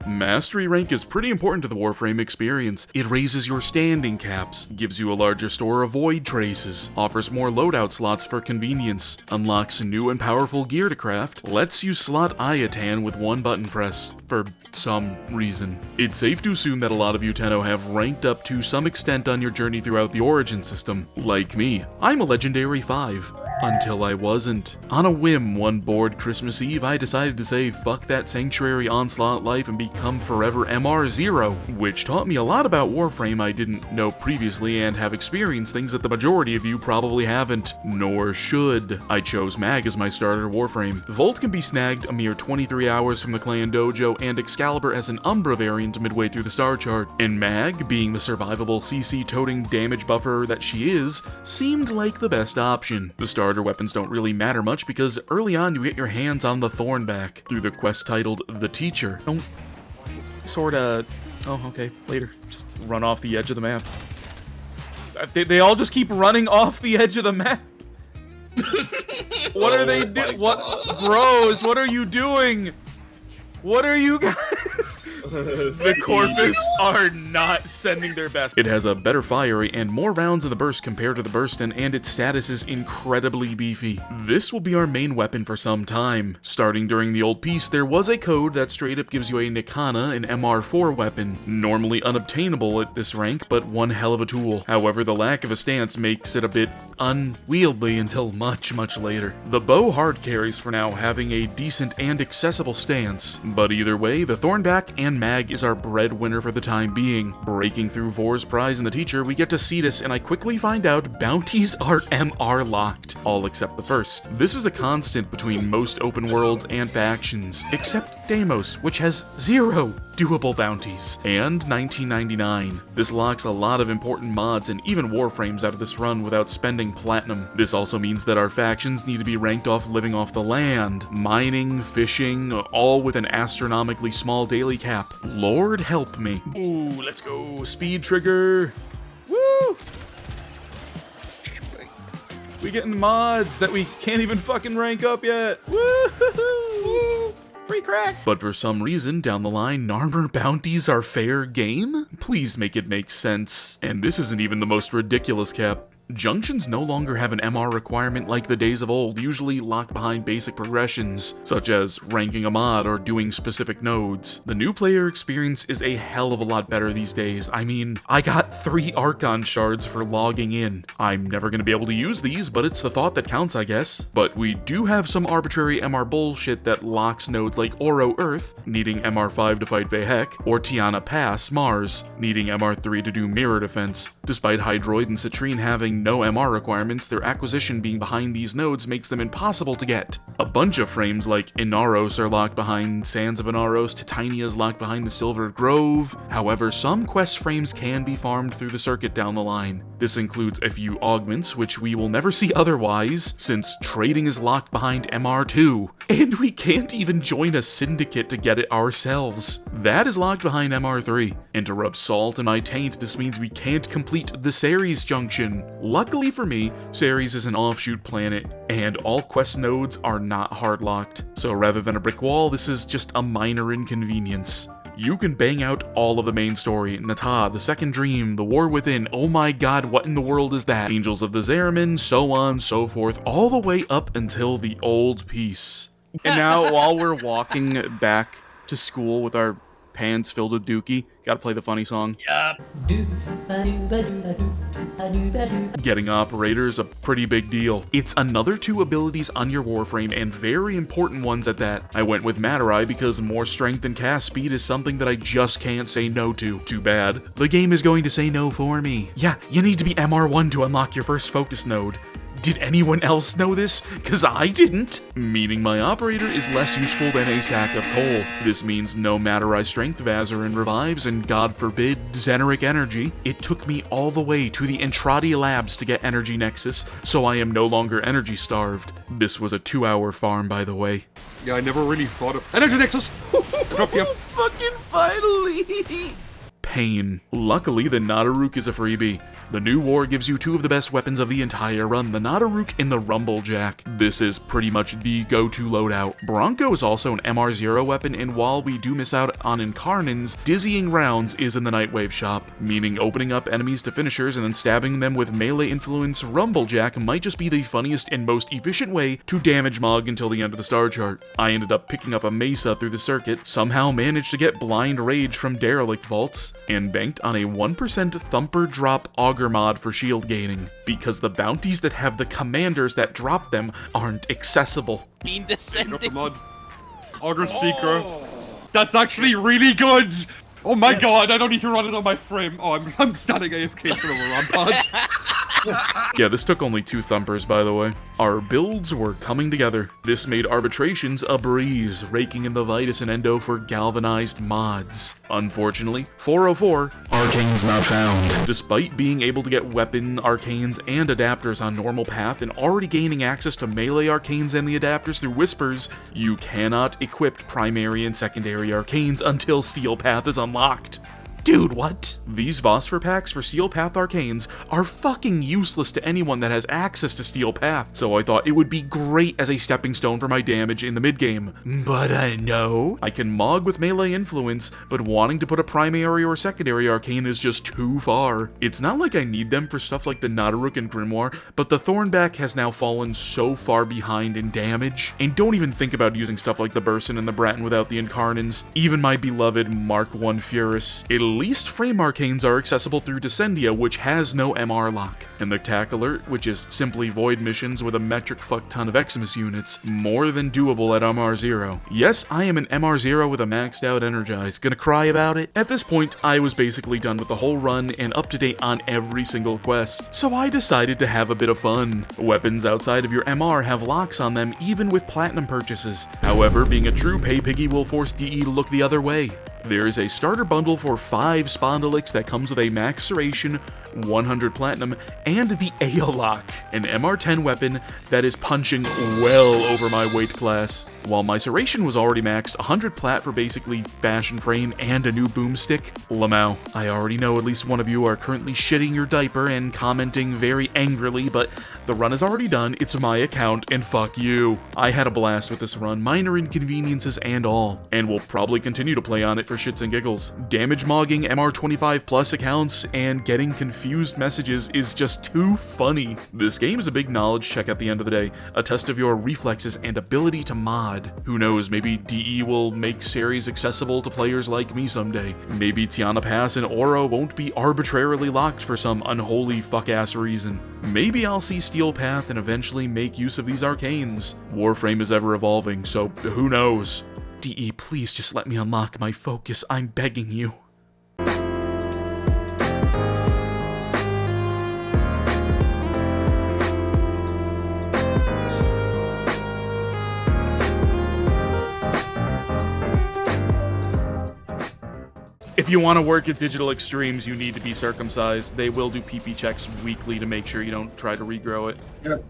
Mastery rank is pretty important to the Warframe experience. It raises your standing caps, gives you a larger store of void traces, offers more loadout slots for convenience, unlocks new and powerful gear to craft, lets you slot Ayatan with one button press, for some reason. It's safe to assume that a lot of you Tenno have ranked up to some extent on your journey throughout the Origin system. Like me, I'm a Legendary 5. Until I wasn't. On a whim, one bored Christmas Eve, I decided to say fuck that Sanctuary Onslaught life and become forever MR0, which taught me a lot about Warframe I didn't know previously and have experienced things that the majority of you probably haven't, nor should. I chose Mag as my starter Warframe. Volt can be snagged a mere 23 hours from the Clan Dojo, and Excalibur as an Umbra variant midway through the star chart. And Mag, being the survivable CC-toting damage buffer that she is, seemed like the best option. The starter weapons don't really matter much because early on you get your hands on the Thornback through the quest titled The Teacher. Don't sorta... Oh, okay, later. Just run off the edge of the map. They all just keep running off the edge of the map. What are they doing? What, bros? What are you doing? What are you guys? The Corpus are not sending their best. It has a better fire rate and more rounds in the burst compared to the Burstin, and its status is incredibly beefy. This will be our main weapon for some time. Starting during the old peace, there was a code that straight up gives you a Nikana, an MR4 weapon. Normally unobtainable at this rank, but one hell of a tool. However, the lack of a stance makes it a bit unwieldy until much later. The bow hard carries for now, having a decent and accessible stance. But either way, the Thornback and Mag is our breadwinner for the time being. Breaking through Vor's prize and the Teacher, we get to Cetus, and I quickly find out bounties are MR locked, all except the first. This is a constant between most open worlds and factions, except Deimos, which has 0 doable bounties, and 1999. This locks a lot of important mods and even Warframes out of this run without spending platinum. This also means that our factions need to be ranked off living off the land, mining, fishing, all with an astronomically small daily cap. Lord help me. Ooh, let's go. Speed trigger. Woo! We getting mods that we can't even fucking rank up yet. Woo! Free crack. But for some reason, down the line, armor bounties are fair game? Please make it make sense. And this isn't even the most ridiculous cap. Junctions no longer have an MR requirement like the days of old, usually locked behind basic progressions, such as ranking a mod or doing specific nodes. The new player experience is a hell of a lot better these days. I mean, I got 3 Archon shards for logging in. I'm never gonna be able to use these, but it's the thought that counts, I guess. But we do have some arbitrary MR bullshit that locks nodes like Oro Earth, needing MR5 to fight Vehek, or Tiana Pass, Mars, needing MR3 to do mirror defense. Despite Hydroid and Citrine having no MR requirements, their acquisition being behind these nodes makes them impossible to get. A bunch of frames like Inaros are locked behind Sands of Inaros, Titania is locked behind the Silver Grove. However, some quest frames can be farmed through the circuit down the line. This includes a few augments, which we will never see otherwise, since trading is locked behind MR2. And we can't even join a syndicate to get it ourselves. That is locked behind MR3. And to rub salt in my taint, this means we can't complete the Ceres Junction. Luckily for me, Ceres is an offshoot planet, and all quest nodes are not hard-locked. So rather than a brick wall, this is just a minor inconvenience. You can bang out all of the main story, Nata, The Second Dream, The War Within, oh my god, what in the world is that? Angels of the Zariman, so on, so forth, all the way up until the old peace. And now, while we're walking back to school with our pants filled with dookie, gotta play the funny song. Yup. Getting operator is a pretty big deal. It's another 2 abilities on your Warframe, and very important ones at that. I went with Matarai because more strength and cast speed is something that I just can't say no to. Too bad. The game is going to say no for me. Yeah, you need to be MR1 to unlock your first focus node. Did anyone else know this? Cause I didn't. Meaning my operator is less useful than a sack of coal. This means no Matarai strength, Vazarin revives, and god forbid, Xeneric energy. It took me all the way to the Entradi labs to get Energy Nexus, so I am no longer energy starved. This was a 2-hour farm, by the way. Yeah, I never really thought of Energy Nexus. Drop you. Fucking finally! pain. Luckily, the Nadaruk is a freebie. The new war gives you 2 of the best weapons of the entire run, the Nadaruk and the Rumblejack. This is pretty much the go-to loadout. Bronco is also an MR0 weapon, and while we do miss out on Incarnins, dizzying rounds is in the Nightwave shop, meaning opening up enemies to finishers and then stabbing them with melee influence Rumblejack might just be the funniest and most efficient way to damage Mog until the end of the star chart. I ended up picking up a Mesa through the circuit, somehow managed to get Blind Rage from Derelict Vaults, and banked on a 1% Thumper drop Augur mod for shield gaining, because the bounties that have the commanders that drop them aren't accessible. Being descending. Augur Seeker. That's actually really good! Oh my god, I don't need to run it on my frame. Oh, I'm standing AFK for a rampage. Yeah, this took only 2 thumpers, by the way. Our builds were coming together. This made arbitrations a breeze, raking in the Vitus and Endo for galvanized mods. Unfortunately, 404, Arcane's not found. Despite being able to get weapon arcanes and adapters on normal path and already gaining access to melee arcanes and the adapters through whispers, you cannot equip primary and secondary arcanes until Steel Path is unlocked. Dude, what? These Phosphor packs for Steel Path Arcanes are fucking useless to anyone that has access to Steel Path, so I thought it would be great as a stepping stone for my damage in the mid-game. But no. I can Mog with melee influence, but wanting to put a primary or secondary arcane is just too far. It's not like I need them for stuff like the Nadaruk and Grimoire, but the Thornback has now fallen so far behind in damage, and don't even think about using stuff like the Burson and the Bratton without the Incarnins. Even my beloved Mark I Furus. At least frame arcanes are accessible through Descendia, which has no MR lock, and the Tac Alert, which is simply void missions with a metric fuck ton of Eximus units, more than doable at MR0. Yes, I am an MR0 with a maxed out Energize. Gonna cry about it? At this point, I was basically done with the whole run and up to date on every single quest, so I decided to have a bit of fun. Weapons outside of your MR have locks on them even with platinum purchases. However, being a true pay piggy will force DE to look the other way. There is a starter bundle for 5 Spondylix that comes with a max Serration, 100 platinum, and the Aeolock, an MR10 weapon that is punching well over my weight class. While my Serration was already maxed, 100 plat for basically fashion frame and a new boomstick. Lamau, I already know at least one of you are currently shitting your diaper and commenting very angrily, but the run is already done, it's my account, and fuck you. I had a blast with this run, minor inconveniences and all, and will probably continue to play on it for shits and giggles. Damage mogging MR25 plus accounts and getting confused messages is just too funny. This game is a big knowledge check at the end of the day, a test of your reflexes and ability to mod. Who knows, maybe DE will make series accessible to players like me someday. Maybe Tiana Pass and Oro won't be arbitrarily locked for some unholy fuck-ass reason. Maybe I'll see Steel Path and eventually make use of these arcanes. Warframe is ever evolving, so who knows? DE, please just let me unlock my focus, I'm begging you. If you want to work at Digital Extremes, you need to be circumcised. They will do PP checks weekly to make sure you don't try to regrow it. Yep.